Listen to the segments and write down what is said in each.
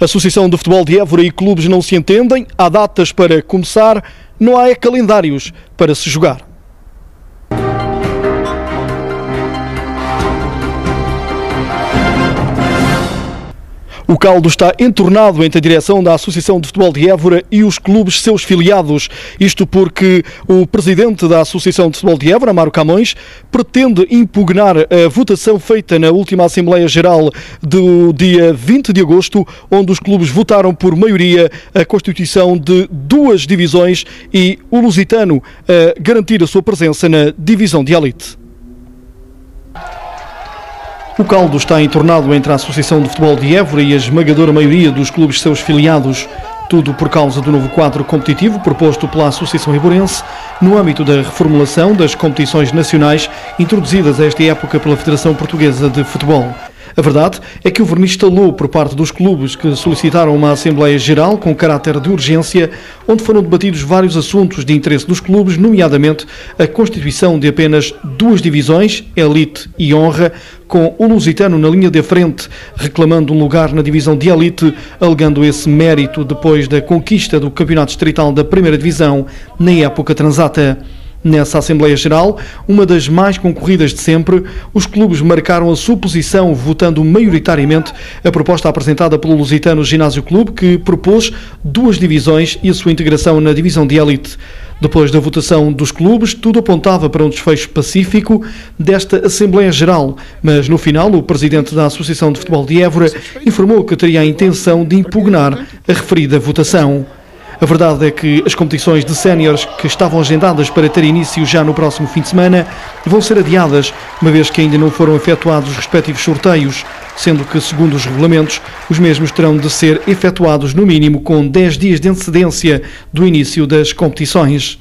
Associação de Futebol de Évora e clubes não se entendem, há datas para começar, não há calendários para se jogar. O caldo está entornado entre a direção da Associação de Futebol de Évora e os clubes seus filiados. Isto porque o presidente da Associação de Futebol de Évora, Mário Camões, pretende impugnar a votação feita na última Assembleia Geral do dia 20 de agosto, onde os clubes votaram por maioria a constituição de 2 divisões e o Lusitano a garantir a sua presença na divisão de elite. O caldo está entornado entre a Associação de Futebol de Évora e a esmagadora maioria dos clubes seus filiados, tudo por causa do novo quadro competitivo proposto pela Associação Eivorense no âmbito da reformulação das competições nacionais introduzidas a esta época pela Federação Portuguesa de Futebol. A verdade é que o verniz estalou por parte dos clubes que solicitaram uma Assembleia Geral com caráter de urgência, onde foram debatidos vários assuntos de interesse dos clubes, nomeadamente a constituição de apenas 2 divisões, Elite e Honra, com o Lusitano na linha de frente, reclamando um lugar na divisão de Elite, alegando esse mérito depois da conquista do Campeonato Distrital da Primeira Divisão na época transata. Nessa Assembleia Geral, uma das mais concorridas de sempre, os clubes marcaram a sua posição, votando maioritariamente a proposta apresentada pelo Lusitano Ginásio Clube, que propôs 2 divisões e a sua integração na divisão de elite. Depois da votação dos clubes, tudo apontava para um desfecho pacífico desta Assembleia Geral, mas no final o presidente da Associação de Futebol de Évora informou que teria a intenção de impugnar a referida votação. A verdade é que as competições de séniores que estavam agendadas para ter início já no próximo fim de semana vão ser adiadas, uma vez que ainda não foram efetuados os respectivos sorteios, sendo que, segundo os regulamentos, os mesmos terão de ser efetuados no mínimo com 10 dias de antecedência do início das competições.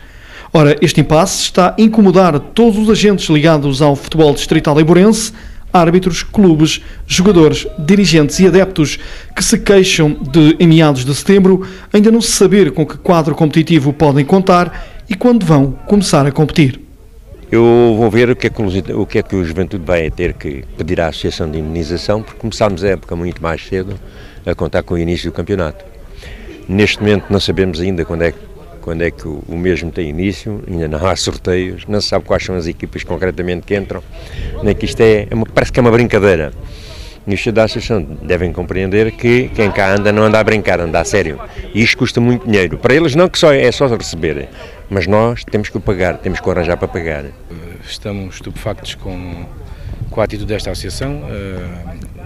Ora, este impasse está a incomodar todos os agentes ligados ao futebol distrital eivorense, árbitros, clubes, jogadores, dirigentes e adeptos que se queixam de, em meados de setembro, ainda não se saber com que quadro competitivo podem contar e quando vão começar a competir. Eu vou ver o que é que o Juventude vai ter que pedir à Associação de Indenização, porque começámos a época muito mais cedo a contar com o início do campeonato. Neste momento não sabemos ainda quando é que o mesmo tem início, ainda não há sorteios, não se sabe quais são as equipas concretamente que entram, nem que isto parece que é uma brincadeira. E os da Associação devem compreender que quem cá anda não anda a brincar, anda a sério. E isto custa muito dinheiro. Para eles não que é só receber, mas nós temos que o pagar, temos que o arranjar para pagar. Estamos estupefactos com a atitude desta Associação.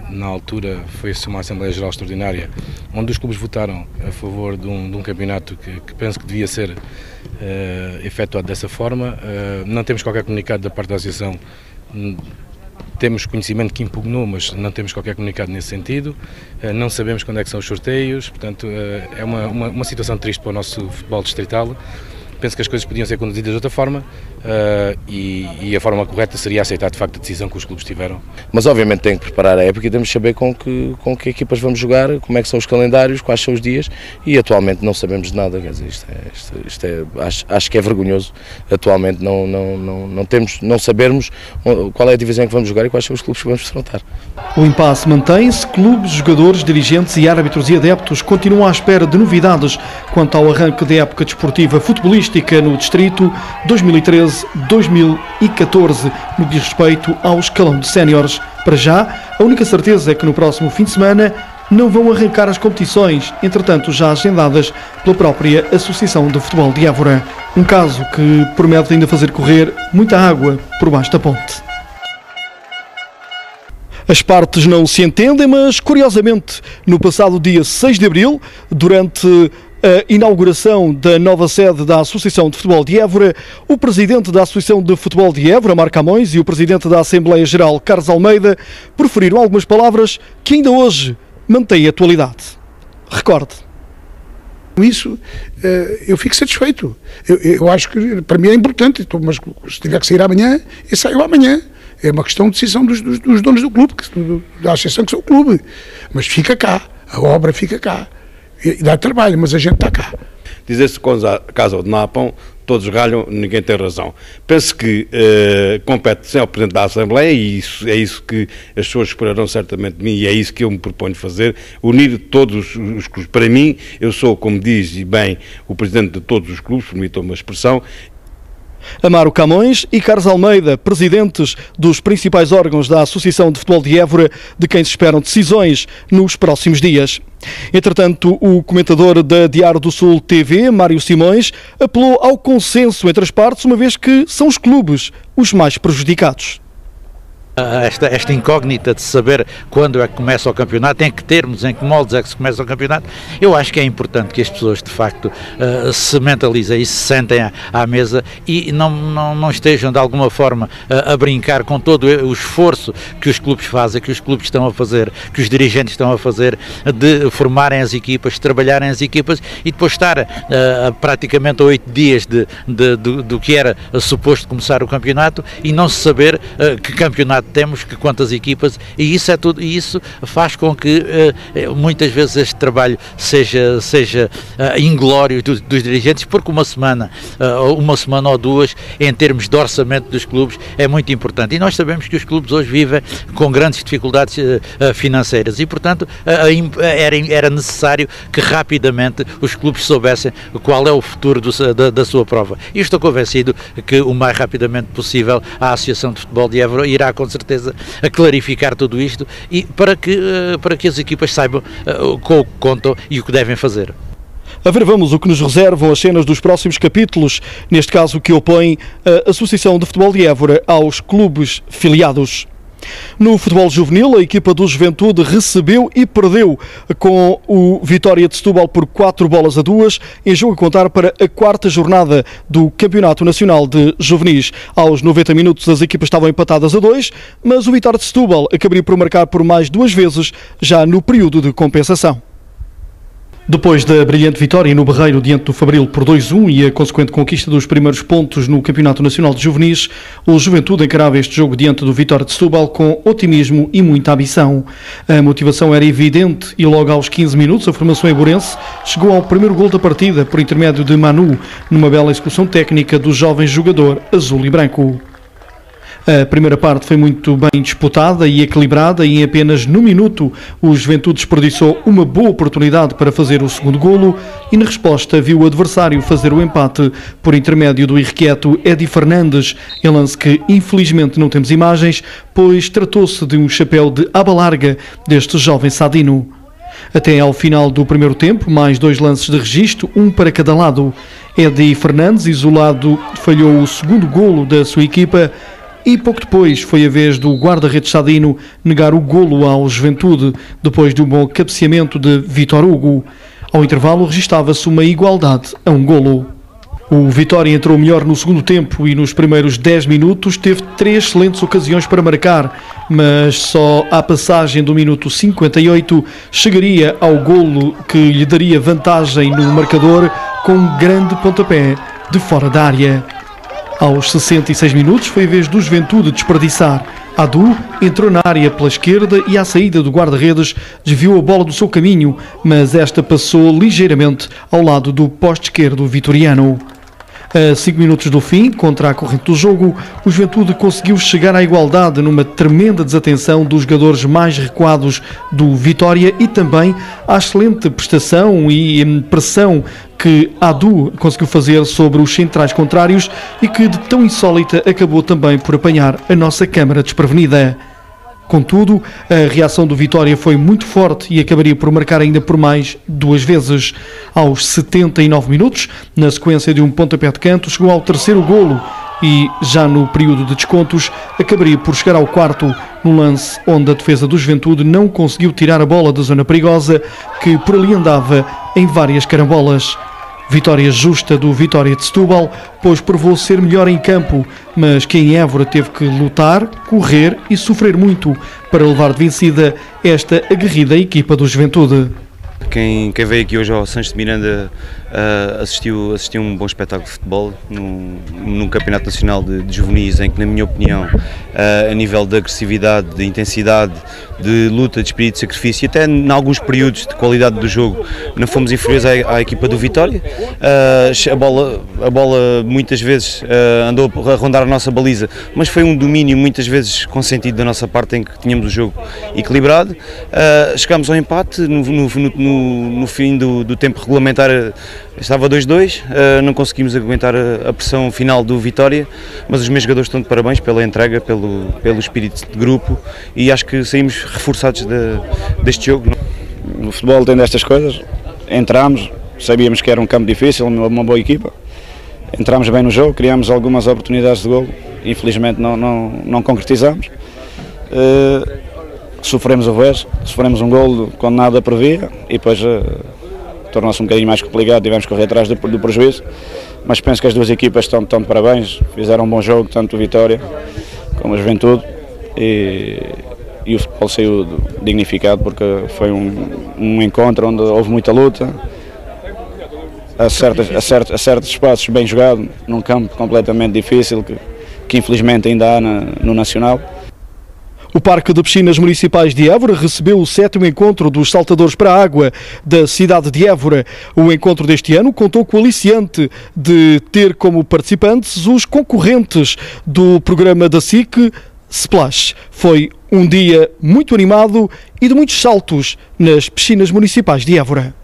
Na altura foi-se uma Assembleia Geral Extraordinária, onde os clubes votaram a favor de um campeonato que penso que devia ser efetuado dessa forma. Não temos qualquer comunicado da parte da Associação, temos conhecimento que impugnou, mas não temos qualquer comunicado nesse sentido. Não sabemos quando é que são os sorteios, portanto é uma situação triste para o nosso futebol distrital. Penso que as coisas podiam ser conduzidas de outra forma e a forma correta seria aceitar de facto a decisão que os clubes tiveram. Mas obviamente tem que preparar a época e temos de saber com que equipas vamos jogar, como é que são os calendários, quais são os dias e atualmente não sabemos de nada. Quer dizer, acho que é vergonhoso atualmente não sabermos qual é a divisão que vamos jogar e quais são os clubes que vamos defrontar. O impasse mantém-se, clubes, jogadores, dirigentes e árbitros e adeptos continuam à espera de novidades quanto ao arranque da época desportiva futebolística no distrito 2013-2014 no que diz respeito ao escalão de séniores. Para já, a única certeza é que no próximo fim de semana não vão arrancar as competições, entretanto já agendadas pela própria Associação de Futebol de Évora. Um caso que promete ainda fazer correr muita água por baixo da ponte. As partes não se entendem, mas curiosamente, no passado dia 6 de abril, durante a inauguração da nova sede da Associação de Futebol de Évora, o presidente da Associação de Futebol de Évora, Mário Camões, e o presidente da Assembleia Geral, Carlos Almeida, proferiram algumas palavras que ainda hoje mantêm atualidade. Recorde. Com isso, eu fico satisfeito. Eu acho que para mim é importante, mas se tiver que sair amanhã, eu saio amanhã. É uma questão de decisão dos donos do clube, da associação que são o clube. Mas fica cá, a obra fica cá. E dá trabalho, mas a gente está cá. Dizer-se que casa de Napão todos ralham, ninguém tem razão. Penso que compete ao Presidente da Assembleia, e é isso que as pessoas esperarão certamente de mim, e é isso que eu me proponho fazer, unir todos os clubes. Para mim, eu sou, como diz e bem, o Presidente de todos os clubes, permitam-me uma expressão. Amaro Camões e Carlos Almeida, presidentes dos principais órgãos da Associação de Futebol de Évora, de quem se esperam decisões nos próximos dias. Entretanto, o comentador da Diário do Sul TV, Mário Simões, apelou ao consenso entre as partes, uma vez que são os clubes os mais prejudicados. Esta incógnita de saber quando é que começa o campeonato, em que termos, em que moldes é que se começa o campeonato, eu acho que é importante que as pessoas de facto se mentalizem e se sentem à mesa e não estejam de alguma forma a brincar com todo o esforço que os clubes fazem, que os clubes estão a fazer, que os dirigentes estão a fazer, de formarem as equipas, de trabalharem as equipas e depois estar praticamente a 8 dias do que era suposto começar o campeonato e não se saber que campeonato temos, que quantas equipas, e isso é tudo, e isso faz com que muitas vezes este trabalho seja inglório dos dirigentes, porque uma semana ou duas, em termos de orçamento dos clubes, é muito importante. E nós sabemos que os clubes hoje vivem com grandes dificuldades financeiras e, portanto, era necessário que rapidamente os clubes soubessem qual é o futuro da sua prova. E estou convencido que o mais rapidamente possível a Associação de Futebol de Évora irá com certeza a clarificar tudo isto e para que as equipas saibam com o que contam e o que devem fazer. A ver, vamos o que nos reservam as cenas dos próximos capítulos, neste caso que opõe a Associação de Futebol de Évora aos clubes filiados. No futebol juvenil, a equipa do Juventude recebeu e perdeu com o Vitória de Setúbal por 4-2 em jogo a contar para a 4ª jornada do Campeonato Nacional de Juvenis. Aos 90 minutos as equipas estavam empatadas a 2, mas o Vitória de Setúbal acabaria por marcar por mais 2 vezes já no período de compensação. Depois da brilhante vitória no Barreiro diante do Fabril por 2-1 e a consequente conquista dos primeiros pontos no Campeonato Nacional de Juvenis, o Juventude encarava este jogo diante do Vitória de Setúbal com otimismo e muita ambição. A motivação era evidente e logo aos 15 minutos a formação eiborense chegou ao primeiro gol da partida por intermédio de Manu, numa bela execução técnica do jovem jogador azul e branco. A primeira parte foi muito bem disputada e equilibrada e em apenas no minuto o Juventude desperdiçou uma boa oportunidade para fazer o segundo golo e na resposta viu o adversário fazer o empate por intermédio do irrequieto Edi Fernandes, em lance que infelizmente não temos imagens, pois tratou-se de um chapéu de aba larga deste jovem sadino. Até ao final do primeiro tempo, mais 2 lances de registro, um para cada lado. Edi Fernandes, isolado, falhou o segundo golo da sua equipa. E pouco depois foi a vez do guarda-redes sadino negar o golo ao Juventude, depois de um bom cabeceamento de Vítor Hugo. Ao intervalo registava-se uma igualdade a um golo. O Vitória entrou melhor no segundo tempo e nos primeiros 10 minutos teve 3 excelentes ocasiões para marcar, mas só à passagem do minuto 58 chegaria ao golo que lhe daria vantagem no marcador com um grande pontapé de fora da área. Aos 66 minutos foi a vez do Juventude desperdiçar. Adu entrou na área pela esquerda e à saída do guarda-redes desviou a bola do seu caminho, mas esta passou ligeiramente ao lado do poste esquerdo vitoriano. A 5 minutos do fim, contra a corrente do jogo, o Juventude conseguiu chegar à igualdade numa tremenda desatenção dos jogadores mais recuados do Vitória e também à excelente prestação e pressão que Adu conseguiu fazer sobre os centrais contrários e que de tão insólita acabou também por apanhar a nossa câmara desprevenida. Contudo, a reação do Vitória foi muito forte e acabaria por marcar ainda por mais 2 vezes. Aos 79 minutos, na sequência de um pontapé de canto, chegou ao 3º golo e, já no período de descontos, acabaria por chegar ao 4º, no lance onde a defesa do Juventude não conseguiu tirar a bola da zona perigosa, que por ali andava em várias carambolas. Vitória justa do Vitória de Setúbal, pois provou ser melhor em campo, mas que em Évora teve que lutar, correr e sofrer muito para levar de vencida esta aguerrida equipa do Juventude. Quem veio aqui hoje ao Santos de Miranda assisti um bom espetáculo de futebol num campeonato nacional de juvenis, em que, na minha opinião, a nível de agressividade, de intensidade, de luta, de espírito de sacrifício e até em alguns períodos de qualidade do jogo não fomos inferiores à equipa do Vitória. A bola muitas vezes andou a rondar a nossa baliza, mas foi um domínio muitas vezes consentido da nossa parte, em que tínhamos o jogo equilibrado. Chegámos ao empate no fim do tempo regulamentar. Estava 2-2, não conseguimos aguentar a pressão final do Vitória, mas os meus jogadores estão de parabéns pela entrega, pelo espírito de grupo, e acho que saímos reforçados deste jogo. No futebol tem destas coisas, entramos, sabíamos que era um campo difícil, uma boa equipa, entramos bem no jogo, criámos algumas oportunidades de golo, infelizmente não concretizamos. Sofremos o vez, sofremos um golo quando nada previa e depois tornou-se um bocadinho mais complicado, tivemos que correr atrás do prejuízo, mas penso que as duas equipas estão de parabéns, fizeram um bom jogo, tanto o Vitória como a Juventude, e o futebol saiu dignificado, porque foi um encontro onde houve muita luta, a certos espaços bem jogado, num campo completamente difícil, que infelizmente ainda há no Nacional. O Parque de Piscinas Municipais de Évora recebeu o 7º encontro dos saltadores para a água da cidade de Évora. O encontro deste ano contou com o aliciante de ter como participantes os concorrentes do programa da SIC Splash. Foi um dia muito animado e de muitos saltos nas piscinas municipais de Évora.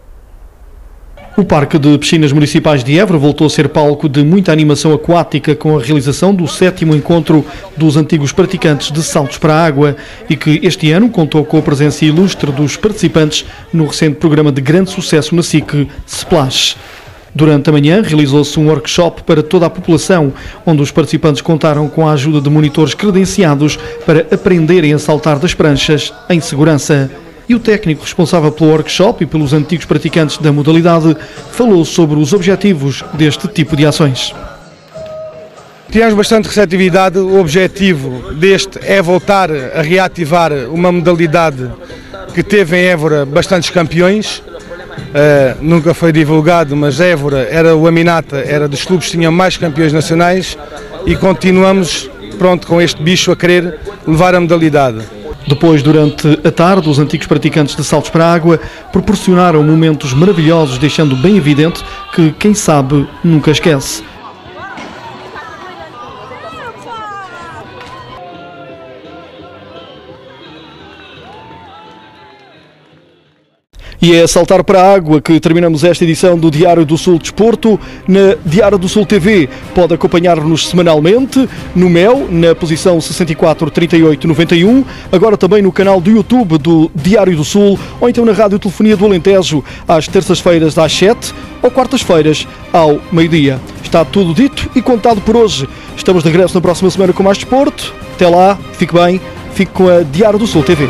O Parque de Piscinas Municipais de Évora voltou a ser palco de muita animação aquática, com a realização do 7º encontro dos antigos praticantes de saltos para a água, e que este ano contou com a presença ilustre dos participantes no recente programa de grande sucesso na SIC Splash. Durante a manhã realizou-se um workshop para toda a população, onde os participantes contaram com a ajuda de monitores credenciados para aprenderem a saltar das pranchas em segurança. E o técnico responsável pelo workshop e pelos antigos praticantes da modalidade falou sobre os objetivos deste tipo de ações. Tivemos bastante receptividade. O objetivo deste é voltar a reativar uma modalidade que teve em Évora bastantes campeões. Nunca foi divulgado, mas Évora era o Aminata, era dos clubes que tinham mais campeões nacionais, e continuamos com este bicho a querer levar a modalidade. Depois, durante a tarde, os antigos praticantes de saltos para a água proporcionaram momentos maravilhosos, deixando bem evidente que quem sabe nunca esquece. E é a saltar para a água que terminamos esta edição do Diário do Sul Desporto. Na Diário do Sul TV pode acompanhar-nos semanalmente, no MEL, na posição 64 38 91, agora também no canal do YouTube do Diário do Sul, ou então na Rádio Telefonia do Alentejo, às terças-feiras às 7 ou quartas-feiras ao meio-dia. Está tudo dito e contado por hoje. Estamos de regresso na próxima semana com mais desporto. Até lá, fique bem, fique com a Diário do Sul TV.